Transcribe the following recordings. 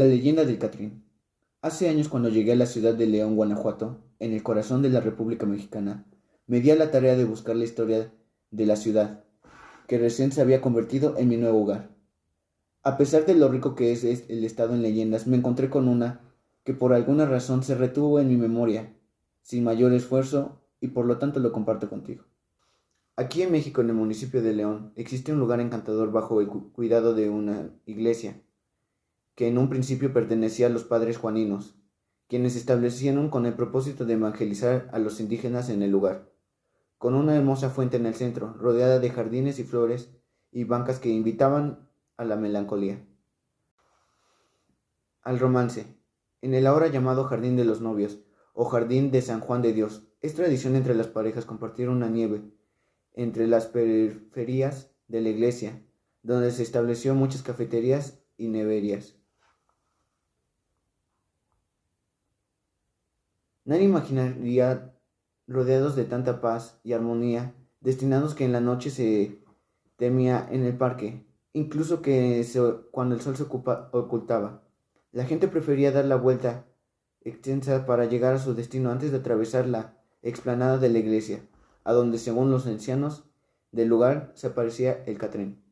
La leyenda del Catrín. Hace años, cuando llegué a la ciudad de León, Guanajuato, en el corazón de la República Mexicana, me di a la tarea de buscar la historia de la ciudad, que recién se había convertido en mi nuevo hogar. A pesar de lo rico que es el estado en leyendas, me encontré con una que por alguna razón se retuvo en mi memoria, sin mayor esfuerzo, y por lo tanto lo comparto contigo. Aquí en México, en el municipio de León, existe un lugar encantador bajo el cuidado de una iglesia, que en un principio pertenecía a los padres juaninos, quienes se establecieron con el propósito de evangelizar a los indígenas en el lugar, con una hermosa fuente en el centro, rodeada de jardines y flores y bancas que invitaban a la melancolía, al romance. En el ahora llamado Jardín de los Novios, o Jardín de San Juan de Dios, es tradición entre las parejas compartir una nieve entre las periferias de la iglesia, donde se estableció muchas cafeterías y neverías. Nadie imaginaría, rodeados de tanta paz y armonía, destinados que en la noche se temía en el parque, incluso cuando el sol se ocultaba. La gente prefería dar la vuelta extensa para llegar a su destino antes de atravesar la explanada de la iglesia, a donde, según los ancianos del lugar, se aparecía el Catrín.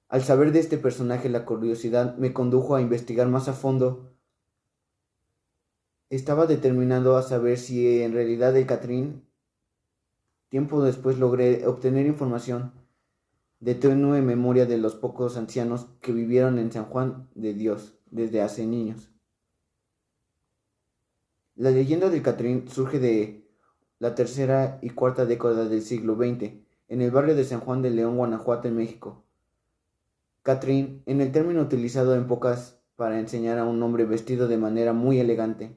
Al saber de este personaje, la curiosidad me condujo a investigar más a fondo. Estaba determinado a saber si en realidad el Catrín. Tiempo después logré obtener información de tenue memoria de los pocos ancianos que vivieron en San Juan de Dios desde hace niños. La leyenda del Catrín surge de la tercera y cuarta década del siglo XX, en el barrio de San Juan de León, Guanajuato, en México. Catrín, en el término utilizado en pocas para enseñar a un hombre vestido de manera muy elegante.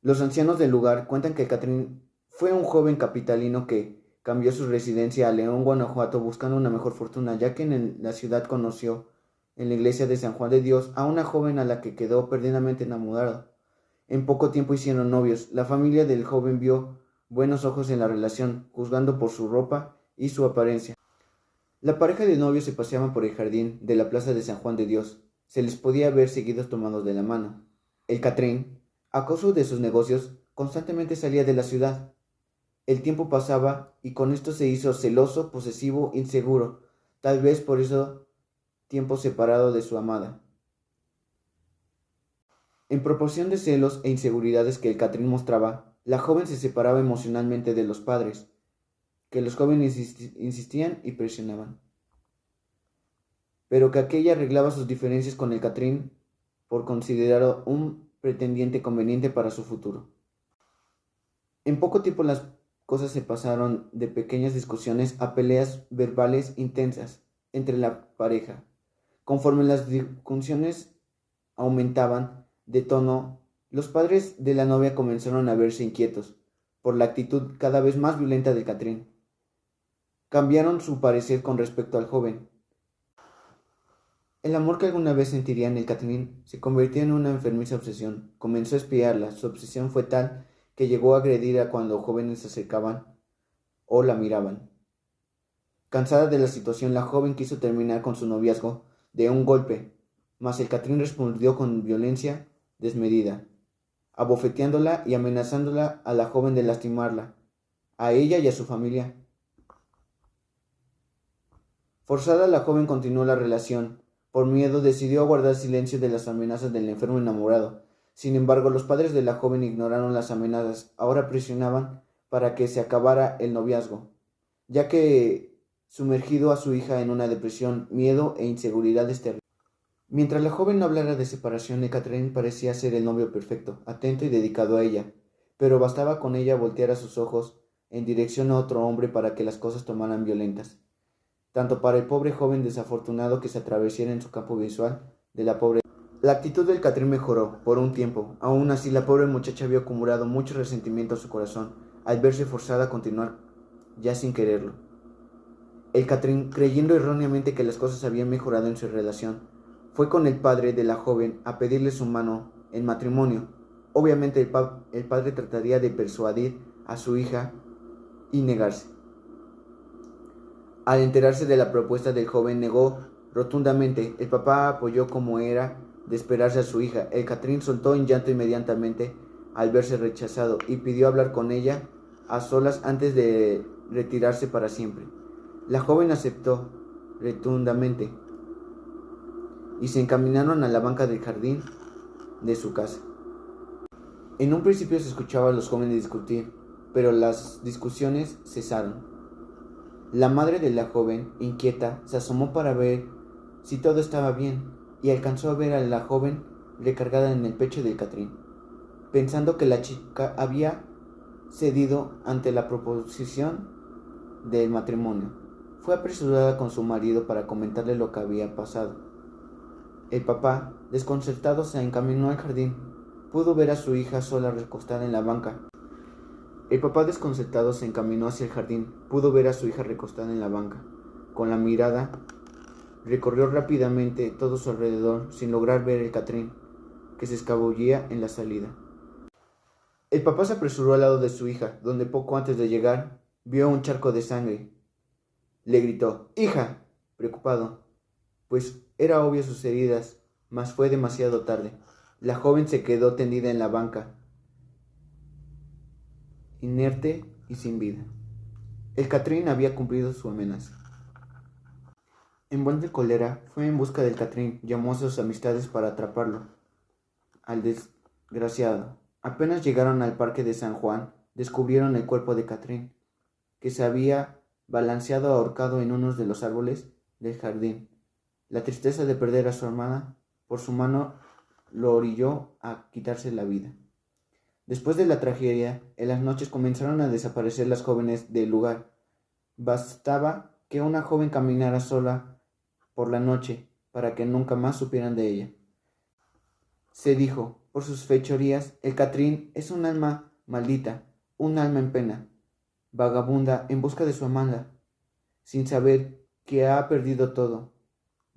Los ancianos del lugar cuentan que Catrín fue un joven capitalino que cambió su residencia a León, Guanajuato, buscando una mejor fortuna, ya que en la ciudad conoció en la iglesia de San Juan de Dios a una joven a la que quedó perdidamente enamorado. En poco tiempo hicieron novios. La familia del joven vio buenos ojos en la relación, juzgando por su ropa y su apariencia. La pareja de novios se paseaban por el jardín de la plaza de San Juan de Dios. Se les podía ver seguidos tomados de la mano. El Catrín, a causa de sus negocios, constantemente salía de la ciudad. El tiempo pasaba y con esto se hizo celoso, posesivo, inseguro, tal vez por eso tiempo separado de su amada. En proporción de celos e inseguridades que el Catrín mostraba, la joven se separaba emocionalmente de los padres, que los jóvenes insistían y presionaban, pero que aquella arreglaba sus diferencias con el Catrín por considerarlo un pretendiente conveniente para su futuro. En poco tiempo las cosas se pasaron de pequeñas discusiones a peleas verbales intensas entre la pareja. Conforme las discusiones aumentaban de tono, los padres de la novia comenzaron a verse inquietos por la actitud cada vez más violenta del Catrín. Cambiaron su parecer con respecto al joven. El amor que alguna vez sentiría en el Catrín se convirtió en una enfermiza obsesión. Comenzó a espiarla. Su obsesión fue tal que llegó a agredir a cuando jóvenes se acercaban o la miraban. Cansada de la situación, la joven quiso terminar con su noviazgo de un golpe, mas el Catrín respondió con violencia desmedida, abofeteándola y amenazándola a la joven de lastimarla, a ella y a su familia. Forzada, la joven continuó la relación. Por miedo, decidió guardar silencio de las amenazas del enfermo enamorado. Sin embargo, los padres de la joven ignoraron las amenazas. Ahora presionaban para que se acabara el noviazgo, ya que sumergido a su hija en una depresión, miedo e inseguridades terribles. Mientras la joven no hablara de separación, el Catrín parecía ser el novio perfecto, atento y dedicado a ella, pero bastaba con ella voltear a sus ojos en dirección a otro hombre para que las cosas tomaran violentas, tanto para el pobre joven desafortunado que se atravesara en su campo visual de la pobre. La actitud del Catrín mejoró por un tiempo. Aún así, la pobre muchacha había acumulado mucho resentimiento a su corazón al verse forzada a continuar, ya sin quererlo. El Catrín, creyendo erróneamente que las cosas habían mejorado en su relación, fue con el padre de la joven a pedirle su mano en matrimonio. Obviamente el padre trataría de persuadir a su hija y negarse. Al enterarse de la propuesta del joven, negó rotundamente. El papá apoyó como era de esperarse a su hija. El Catrín soltó en llanto inmediatamente al verse rechazado y pidió hablar con ella a solas antes de retirarse para siempre. La joven aceptó rotundamente y se encaminaron a la banca del jardín de su casa. En un principio se escuchaba a los jóvenes discutir, pero las discusiones cesaron. La madre de la joven, inquieta, se asomó para ver si todo estaba bien y alcanzó a ver a la joven recargada en el pecho del Catrín. Pensando que la chica había cedido ante la proposición del matrimonio, fue apresurada con su marido para comentarle lo que había pasado. El papá, desconcertado, se encaminó al jardín. Pudo ver a su hija sola recostada en la banca. El papá desconcertado se encaminó hacia el jardín. Pudo ver a su hija recostada en la banca. Con la mirada, recorrió rápidamente todo su alrededor sin lograr ver el Catrín, que se escabullía en la salida. El papá se apresuró al lado de su hija, donde poco antes de llegar, vio un charco de sangre. Le gritó: «¡Hija!», preocupado, pues era obvio sus heridas, mas fue demasiado tarde. La joven se quedó tendida en la banca, inerte y sin vida. El Catrín había cumplido su amenaza. Envuelto en cólera, fue en busca del Catrín, llamó a sus amistades para atraparlo. Al desgraciado. Apenas llegaron al parque de San Juan, descubrieron el cuerpo de Catrín, que se había balanceado ahorcado en uno de los árboles del jardín. La tristeza de perder a su hermana por su mano lo orilló a quitarse la vida. Después de la tragedia, en las noches comenzaron a desaparecer las jóvenes del lugar. Bastaba que una joven caminara sola por la noche para que nunca más supieran de ella. Se dijo, por sus fechorías, el Catrín es un alma maldita, un alma en pena, vagabunda en busca de su amada, sin saber que ha perdido todo.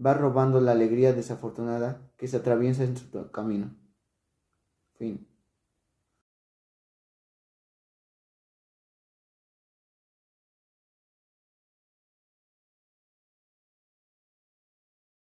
Va robando la alegría desafortunada que se atraviesa en su camino. Fin.